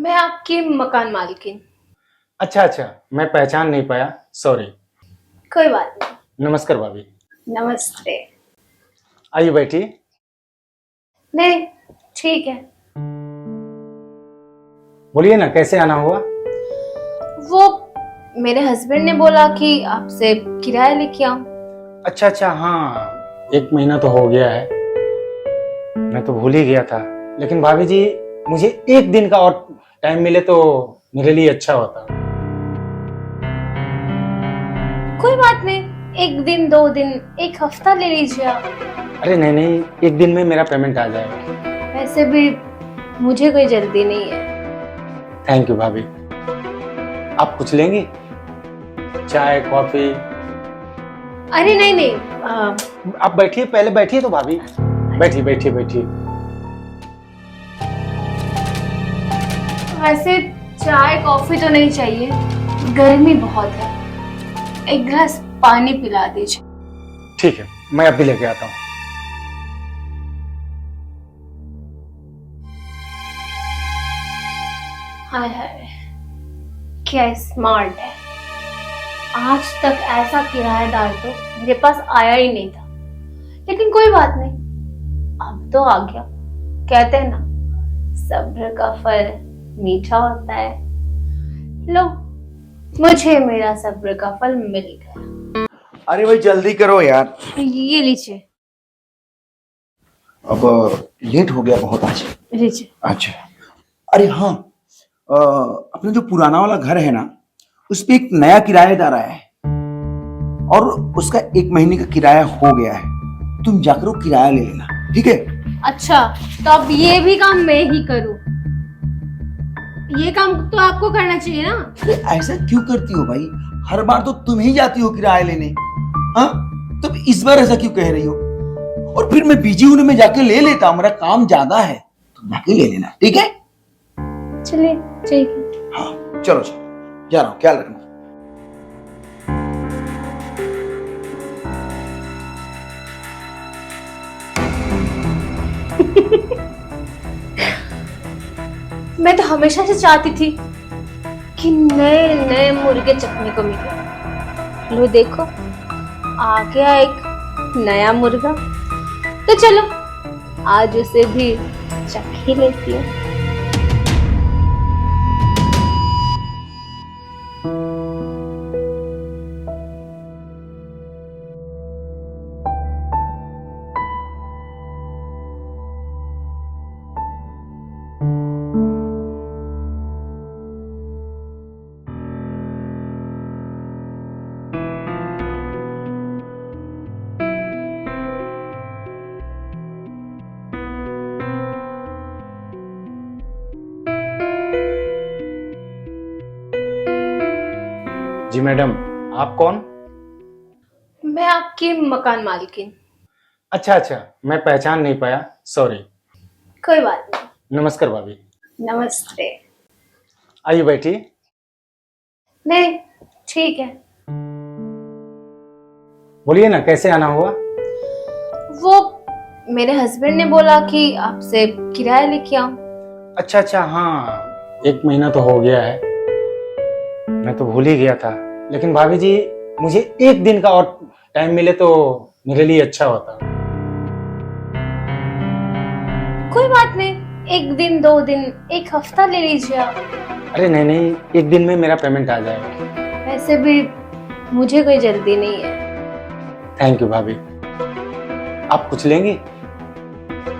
मैं आपकी मकान मालकिन। अच्छा अच्छा, मैं पहचान नहीं पाया, सॉरी। कोई बात नहीं। नमस्कार भाभी। नमस्ते। आइए बैठिए। नहीं, ठीक है। बोलिए ना, कैसे आना हुआ? वो मेरे हस्बैंड ने बोला कि आपसे किराया लेके आऊं। अच्छा अच्छा, हाँ, 1 महीना तो हो गया है, मैं तो भूल ही गया था। लेकिन भाभी जी, मुझे 1 दिन का और टाइम मिले तो मेरे लिए अच्छा होता। कोई बात नहीं, 1 दिन 2 दिन, 1 हफ्ता ले लीजिए आप। अरे नहीं नहीं, 1 दिन में मेरा पेमेंट आ जाएगा। वैसे भी मुझे कोई जल्दी नहीं है। थैंक यू भाभी। आप कुछ लेंगी? चाय कॉफी? अरे नहीं नहीं, आप बैठिए, पहले बैठिए तो भाभी। बैठिए बैठिए बैठिए। वैसे चाय कॉफी तो नहीं चाहिए, गर्मी बहुत है। एक गिलास पानी पिला दीजिए। ठीक है, मैं अभी लेके आता हूँ। हाय हाय, क्या स्मार्ट है। आज तक ऐसा किराएदार तो मेरे पास आया ही नहीं था। लेकिन कोई बात नहीं, अब तो आ गया। कहते हैं ना, सब्र का फल मीठा होता है। लो, मुझे मेरा सब्र का फल मिल गया। अरे भाई जल्दी करो यार। ये लीजिए। अब लेट हो गया बहुत आज। लीजिए। अच्छा। अरे हाँ, अपना जो पुराना वाला घर है ना, उस पे एक नया किराएदार आया है और उसका 1 महीने का किराया हो गया है। तुम जाकर वो किराया ले लेना, ठीक है? अच्छा, तो अब ये भी काम मैं ही करूं? ये काम तो आपको करना चाहिए ना। अरे ऐसा क्यों करती हो भाई? हर बार तो तुम ही जाती हो किराया लेने। हाँ, तो इस बार ऐसा क्यों कह रही हो? और फिर मैं बिजी हूं, मैं जाके ले लेता हूं, मेरा काम ज्यादा है। तुम जाके ले लेना, ठीक है? चलिए, ठीक है। हाँ चलो चलो, जा रहा हूँ, ख्याल रखना। मैं तो हमेशा से चाहती थी कि नए नए मुर्गे चखने को मिले। लो देखो, आ गया एक नया मुर्गा। तो चलो, आज उसे भी चख ही लेती हूँ। जी मैडम, आप कौन? मैं आपकी मकान मालकिन। अच्छा अच्छा, मैं पहचान नहीं पाया, सॉरी। कोई बात नहीं। नमस्कार भाभी। नमस्ते। आइए बैठिए। नहीं, ठीक है। बोलिए ना, कैसे आना हुआ? वो मेरे हस्बैंड ने बोला कि आपसे किराया लेके आऊं। अच्छा अच्छा, हाँ, 1 महीना तो हो गया है, मैं तो भूल ही गया था। लेकिन भाभी जी, मुझे 1 दिन का और टाइम मिले तो मेरे लिए अच्छा होता। कोई बात नहीं, 1 दिन 2 दिन, 1 हफ्ता ले लीजिए आप। अरे नहीं नहीं, 1 दिन में मेरा पेमेंट आ जाएगा। वैसे भी मुझे कोई जल्दी नहीं है। थैंक यू भाभी। आप कुछ लेंगी?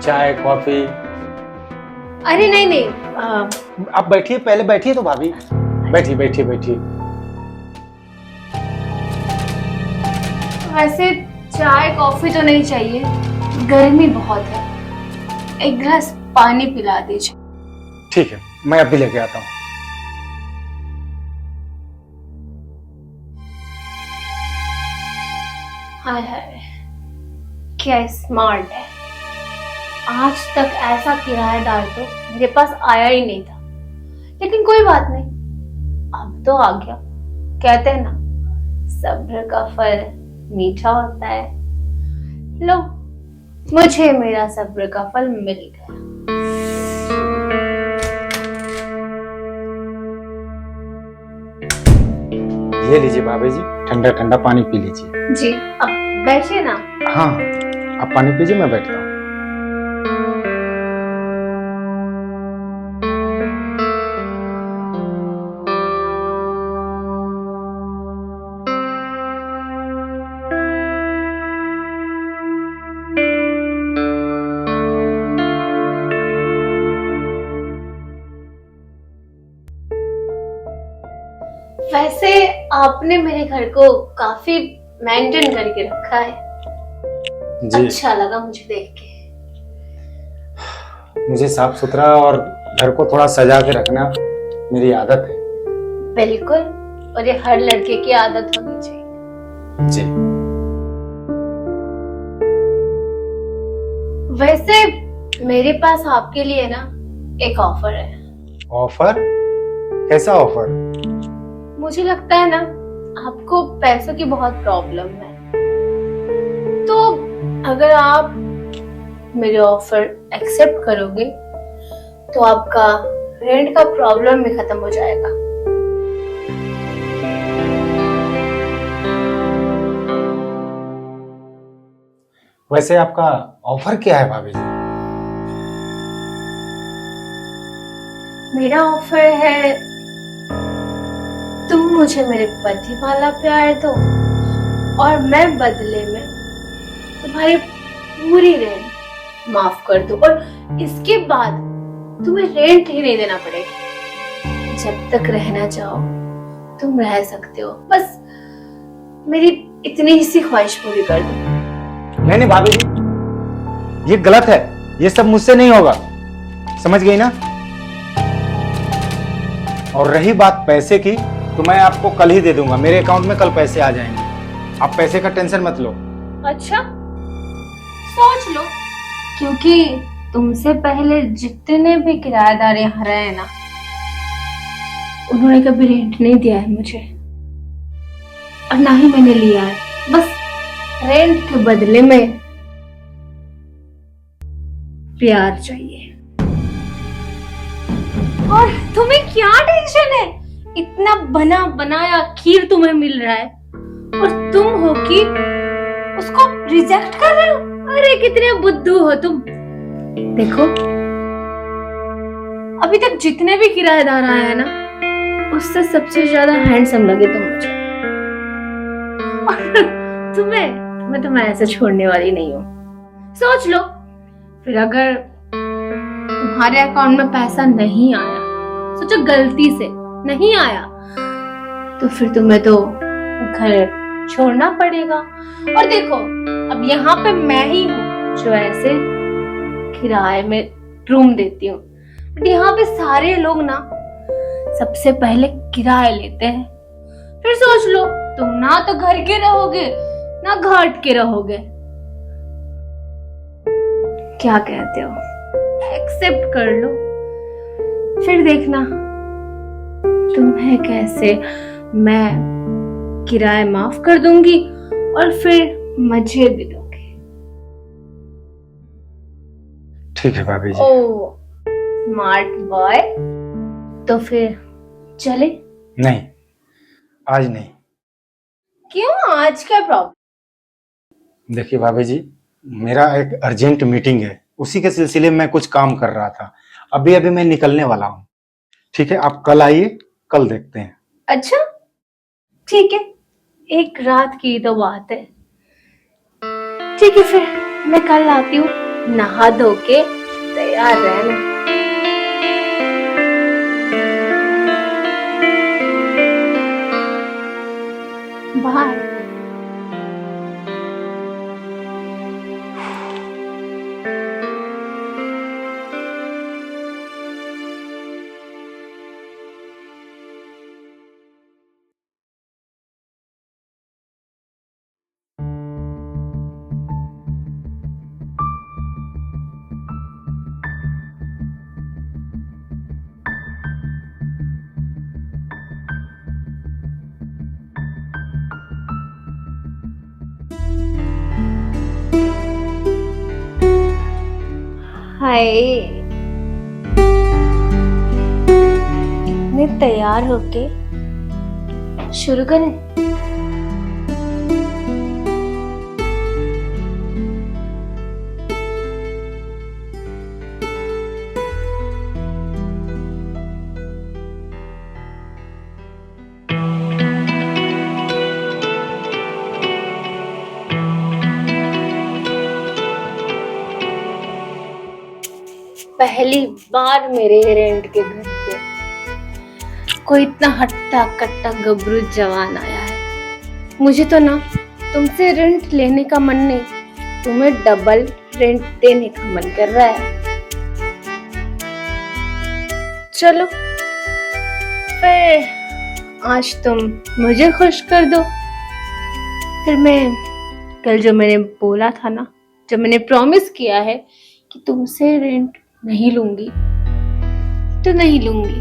चाय कॉफी? अरे नहीं नहीं, आप बैठिए, पहले बैठिए तो भाभी। बैठिए बैठिए बैठिए। वैसे चाय कॉफी तो नहीं चाहिए, गर्मी बहुत है। एक गिलास पानी पिला दीजिए। ठीक है, मैं अभी लेके आता हूँ। हाय हाय, क्या स्मार्ट है। आज तक ऐसा किराएदार तो मेरे पास आया ही नहीं था। लेकिन कोई बात नहीं, अब तो आ गया। कहते हैं ना, सब्र का फल मीठा होता है। लो, मुझे मेरा सब्र का फल मिल गया। ये लीजिए भाभी जी, ठंडा ठंडा पानी पी लीजिए। जी, अब बैठिए ना। हाँ, आप पानी पीजिए, मैं बैठता हूँ। वैसे आपने मेरे घर को काफी मेंटेन करके रखा है। जी, अच्छा लगा मुझे देख के। मुझे साफ सुथरा और घर को थोड़ा सजा के रखना मेरी आदत है। बिल्कुल, और ये हर लड़के की आदत होनी चाहिए। जी, वैसे मेरे पास आपके लिए ना एक ऑफर है। ऑफर? कैसा ऑफर? मुझे लगता है ना आपको पैसों की बहुत प्रॉब्लम है, तो अगर आप मेरे ऑफर एक्सेप्ट करोगे तो आपका रेंट का प्रॉब्लम भी खत्म हो जाएगा। वैसे आपका ऑफर क्या है भाभी जी? मेरा ऑफर है, तुम मुझे मेरे पति वाला प्यार दो और मैं बदले में तुम्हारी पूरी रेंट माफ कर दूं, और इसके बाद तुम्हें रेंट ही नहीं देना पड़ेगा। जब तक रहना चाहो तुम रह सकते हो, बस मेरी इतनी ही सी ख्वाहिश पूरी कर दो। नहीं नहीं भाभी जी, ये गलत है, ये सब मुझसे नहीं होगा, समझ गई ना? और रही बात पैसे की, तो मैं आपको कल ही दे दूंगा, मेरे अकाउंट में कल पैसे आ जाएंगे, आप पैसे का टेंशन मत लो। अच्छा, सोच लो, क्योंकि तुमसे पहले जितने भी किराएदार यहाँ रहे ना, उन्होंने कभी रेंट नहीं दिया है मुझे, और ना ही मैंने लिया है। बस रेंट के बदले में प्यार चाहिए। और तुम्हें क्या टेंशन है? इतना बना बनाया खीर तुम्हें मिल रहा है और तुम हो कि उसको रिजेक्ट कर रहे हो। अरे कितने बुद्धू हो तुम। देखो, अभी तक जितने भी किराएदार आए हैं ना, उससे सबसे ज्यादा हैंडसम लगे तुम मुझे। और तुम्हें ऐसे छोड़ने वाली नहीं हूँ। सोच लो, फिर अगर तुम्हारे अकाउंट में पैसा नहीं आया, सोचो गलती से नहीं आया, तो फिर तुम्हें तो घर छोड़ना पड़ेगा। और देखो, अब यहाँ पे मैं ही हूँ जो ऐसे किराए में रूम देती हूँ, बट यहाँ पे सारे लोग ना सबसे पहले किराया लेते हैं। फिर सोच लो, तुम ना तो घर के रहोगे ना घाट के रहोगे। क्या कहते हो? एक्सेप्ट कर लो, फिर देखना तुम्हें कैसे मैं किराया माफ कर दूंगी और फिर मजे भी दूंगी। ठीक है भाभी जी। ओ स्मार्ट बॉय, तो फिर चले? नहीं, आज नहीं। क्यों, आज क्या प्रॉब्लम? देखिए भाभी जी, मेरा एक अर्जेंट मीटिंग है, उसी के सिलसिले में मैं कुछ काम कर रहा था, अभी अभी मैं निकलने वाला हूँ। ठीक है, आप कल आइए, कल देखते हैं। अच्छा ठीक है, एक रात की तो बात है। ठीक है, फिर मैं कल आती हूँ, नहा धो के तैयार रहना। बाय। हाय, इतने तैयार होके शुरू करें? पहली बार मेरे रेंट के घर पे कोई इतना हट्टा कट्टा गबरू जवान आया है। मुझे तो ना तुमसे रेंट लेने का मन नहीं, तुम्हें डबल रेंट देने का मन कर रहा है। चलो फिर आज तुम मुझे खुश कर दो, फिर मैं कल जो मैंने बोला था ना, जब मैंने प्रॉमिस किया है कि तुमसे रेंट नहीं लूंगी तो नहीं लूंगी,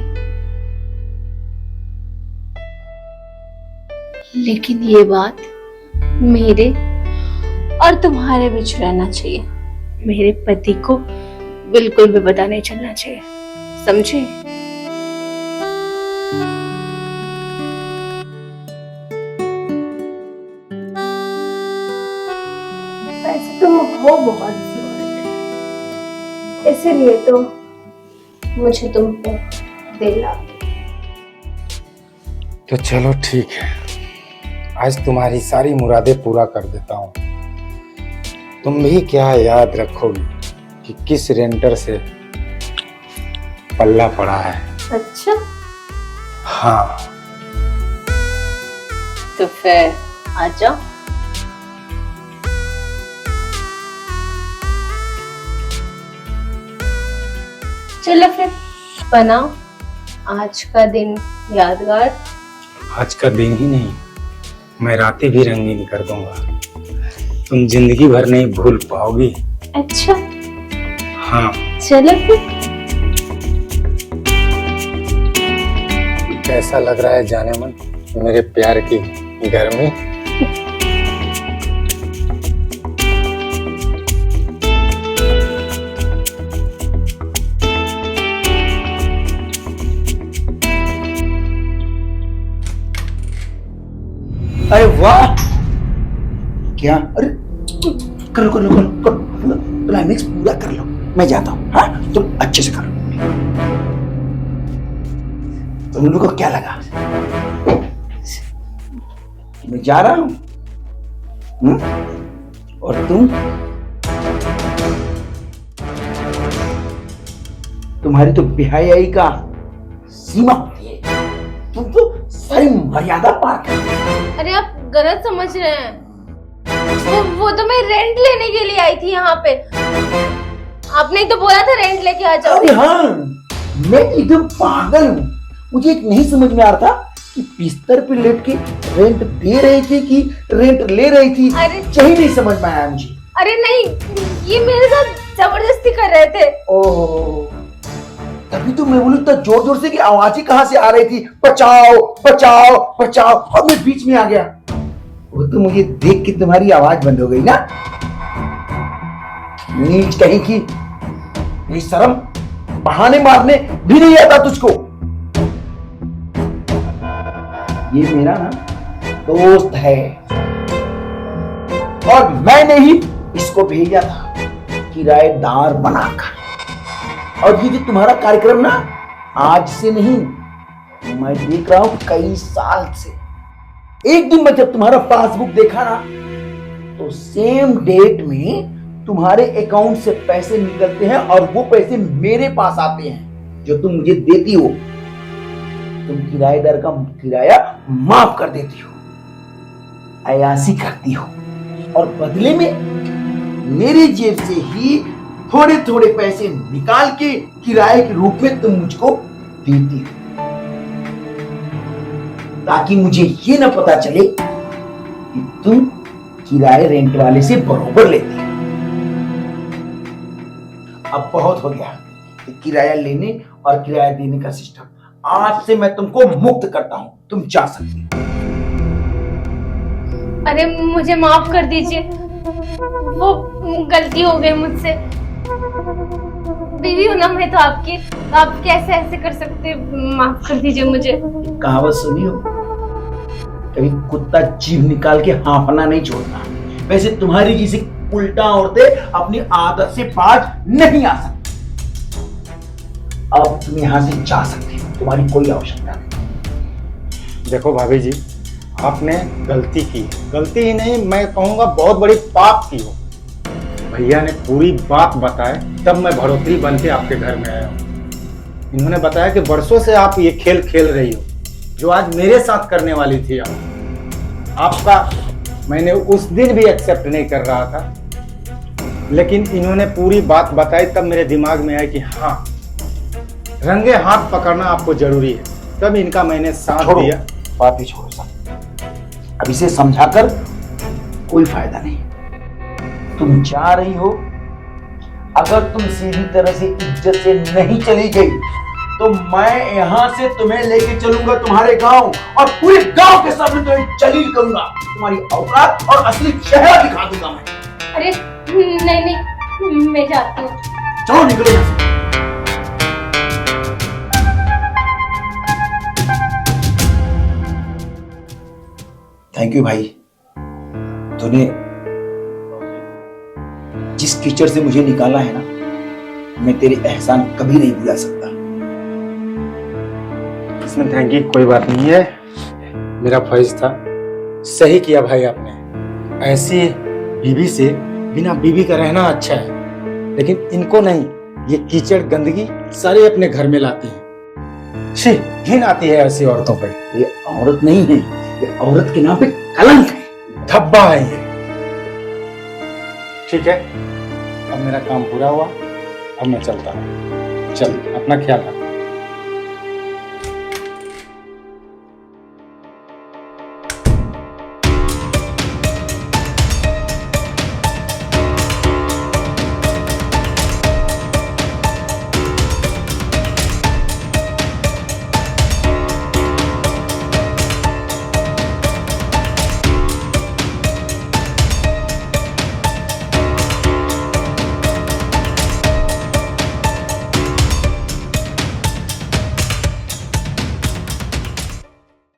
लेकिन ये बात मेरे और तुम्हारे बीच रहना चाहिए। मेरे पति को बिल्कुल भी पता नहीं चलना चाहिए, समझे? वैसे तुम हो बहुत स्मार्ट, इसीलिए तो मुझे तुम पे दिल आ गया। तो चलो ठीक है, आज तुम्हारी सारी मुरादें पूरा कर देता हूँ। तुम भी क्या याद रखोगी कि किस रेंटर से पल्ला पड़ा है? अच्छा, हाँ। तो फिर आ जाओ। चलो फिर बनाओ आज का दिन यादगार। आज का दिन ही नहीं, मैं रातें भी रंगीन कर दूंगा। तुम जिंदगी भर नहीं भूल पाओगी। अच्छा, हाँ। चलो फिर। कैसा लग रहा है जाने मन मेरे प्यार की गर्मी? अरे वाह, क्या? अरे कर लो कर लो कर लो कर लो, क्लाइमेक्स पूरा कर लो, मैं जाता हूँ। हाँ, तुम अच्छे से करो। तुम लोगों को क्या लगा मैं जा रहा हूँ? और तुम्हारी तो बेहयाई का सीमा होती है। तुम तो सारी मर्यादा पार कर दी। अरे आप गलत समझ रहे हैं। वो तो मैं रेंट लेने के लिए आई थी यहाँ पे। आपने तो बोला था रेंट लेके आ जाओ। अरे हाँ, मैं एकदम पागल हूँ। मुझे एक नहीं समझ में आ रहा था कि बिस्तर पे लेट के रेंट दे रही थी कि रेंट ले रही थी। अरे यही नहीं समझ में आया मुझे। अरे नहीं, ये मेरे साथ जबरदस्ती कर रहे थे। ओह, तभी तो मैं बोलूं इतना जोर जोर से कि आवाज ही कहां से आ रही थी, बचाओ बचाओ बचाओ, और मैं बीच में आ गया। वो तो मुझे देख के तुम्हारी आवाज बंद हो गई ना। नीच कहीं की, ये शर्म, बहाने मारने भी नहीं आता तुझको। ये मेरा ना दोस्त है और मैंने ही इसको भेजा था किराएदार बनाकर। और ये जो तुम्हारा कार्यक्रम ना आज से नहीं, मैं देख रहा हूं कई साल से। एक दिन मैं जब तुम्हारा पासबुक देखा ना, तो सेम डेट में तुम्हारे अकाउंट से पैसे निकलते हैं और वो पैसे मेरे पास आते हैं जो तुम मुझे देती हो। तुम किराएदार का किराया माफ कर देती हो, अयासी करती हो, और बदले में मेरी जेब से ही थोड़े थोड़े पैसे निकाल के किराए के रूप में तुम मुझको देती हो, ताकि मुझे ये ना पता चले कि तुम किराए रेंट वाले से बरोबर लेती हो। अब बहुत हो गया किराया लेने और किराया देने का सिस्टम। आज से मैं तुमको मुक्त करता हूं, तुम जा सकती हो। अरे मुझे माफ कर दीजिए, वो गलती हो गई मुझसे। बीवी हूं ना मैं तो आपकी, आप कैसे ऐसे कर सकते? माफ कर दीजिए मुझे। कहावत सुनी हो, कभी कुत्ता जीभ निकाल के हांफना नहीं छोड़ता। वैसे तुम्हारी जैसी उल्टा औरतें अपनी आदत से बाज नहीं आ सकती। अब तुम यहां से जा सकते हो, तुम्हारी कोई आवश्यकता नहीं। देखो भाभी जी, आपने गलती की है। गलती ही नहीं, मैं कहूँगा बहुत बड़ी पाप की हो। भैया ने पूरी बात बताए तब मैं बढ़ोतरी बन के आपके घर में आया हूँ। इन्होंने बताया कि बरसों से आप ये खेल खेल रही हो, जो आज मेरे साथ करने वाली थी आपका मैंने उस दिन भी एक्सेप्ट नहीं कर रहा था, लेकिन इन्होंने पूरी बात बताई तब मेरे दिमाग में आया कि हाँ, रंगे हाथ पकड़ना आपको जरूरी है। तब इनका मैंने साथ छोड़ो, दिया। बात ही छोड़ो सब। अब इसे समझाकर कोई फायदा नहीं। तुम जा रही हो, अगर तुम सीधी तरह से इज्जत से नहीं चली गई तो मैं यहां से तुम्हें लेके चलूंगा तुम्हारे गांव, और पूरे गांव के सामने तुम्हें जलील करूंगा। तुम्हारी औकात और असली चेहरा दिखा दूंगा मैं। अरे नहीं नहीं, मैं जाती हूँ। चलो निकलो यहाँ से। थैंक यू भाई, तूने जिस कीचड़ से मुझे निकाला है ना, मैं तेरे एहसान कभी नहीं भुला सकता। इसमें थैंक यू कोई बात नहीं है, मेरा फर्ज था। सही किया भाई आपने। ऐसी बीवी से बिना बीवी का रहना अच्छा है, लेकिन इनको नहीं, ये कीचड़ गंदगी सारे अपने घर में लाती हैं। छी, घिन आती है ऐसी औरतों पर। ये औरत नहीं है, ये औरत के नाम पे कलंक है, धब्बा है ये। ठीक है, अब मेरा काम पूरा हुआ, अब मैं चलता हूँ। चल, अपना ख्याल रख।